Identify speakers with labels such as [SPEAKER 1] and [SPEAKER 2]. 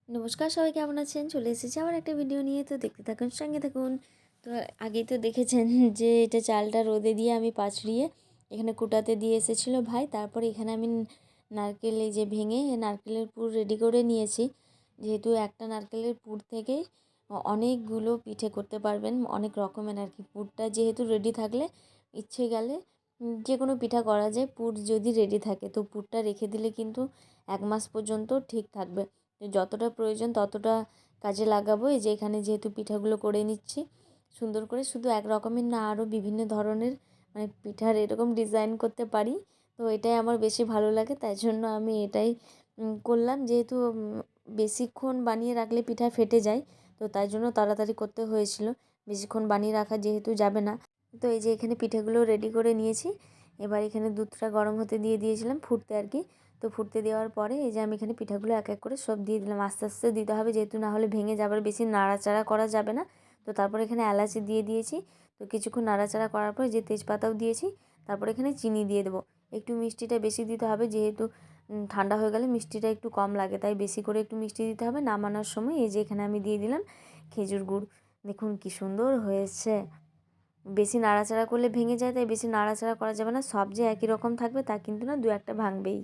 [SPEAKER 1] নমস্কার, সবাই কেমন আছেন? চলে এসেছি আবার একটা ভিডিও নিয়ে। তো দেখতে থাকুন, সঙ্গে থাকুন। তো আগেই তো দেখেছেন যে এটা চালটা রোদে দিয়ে আমি পাচড়িয়ে এখানে কুটাতে দিয়ে এসেছিলো ভাই। তারপরে এখানে আমি নারকেল এই যে ভেঙে নারকেলের পুর রেডি করে নিয়েছি। যেহেতু একটা নারকেলের পুর থেকে অনেকগুলো পিঠে করতে পারবেন, অনেক রকমের আর কি। পুরটা যেহেতু রেডি থাকলে ইচ্ছে গেলে যে কোনো পিঠা করা যায়, পুর যদি রেডি থাকে। তো পুরটা রেখে দিলে কিন্তু 1 মাস পর্যন্ত ঠিক থাকবে। যতটা প্রয়োজন ততটা কাজে লাগাবো। এই যে এখানে যেহেতু পিঠাগুলো করে নিচ্ছি সুন্দর করে, শুধু এক রকমের না, আরও বিভিন্ন ধরনের মানে পিঠার এরকম ডিজাইন করতে পারি। তো এটাই আমার বেশি ভালো লাগে, তাই জন্য আমি এটাই করলাম। যেহেতু বেশিক্ষণ বানিয়ে রাখলে পিঠা ফেটে যায়, তো তাই জন্য তাড়াতাড়ি করতে হয়েছিল। বেশিক্ষণ বানিয়ে রাখা যেহেতু যাবে না। তো এই যে এখানে পিঠাগুলো রেডি করে নিয়েছি। এবার এখানে দুধটা গরম হতে দিয়ে দিয়েছিলাম, ফুটতে আর কি। তো ফুটতে দেওয়ার পরে এই যে আমি এখানে পিঠাগুলো এক এক করে সব দিয়ে দিলাম। আস্তে আস্তে দিতে হবে, যেহেতু না হলে ভেঙে যাবার, বেশি নাড়াচাড়া করা যাবে না। তো তারপর এখানে এলাচি দিয়ে দিয়েছি। তো কিছুক্ষণ নাড়াচাড়া করার পর যে তেজপাতাও দিয়েছি। তারপর এখানে চিনি দিয়ে দেবো। একটু মিষ্টিটা বেশি দিতে হবে, যেহেতু ঠান্ডা হয়ে গেলে মিষ্টিটা একটু কম লাগে, তাই বেশি করে একটু মিষ্টি দিতে হবে। নামানোর সময় এই যে এখানে আমি দিয়ে দিলাম খেজুর গুড়। দেখুন কি সুন্দর হয়েছে। বেশি নাড়াচাড়া করলে ভেঙে যায়, তাই বেশি নাড়াচাড়া করা যাবে না। সব যে একই রকম থাকবে তা কিন্তু না, দু একটা ভাঙবেই।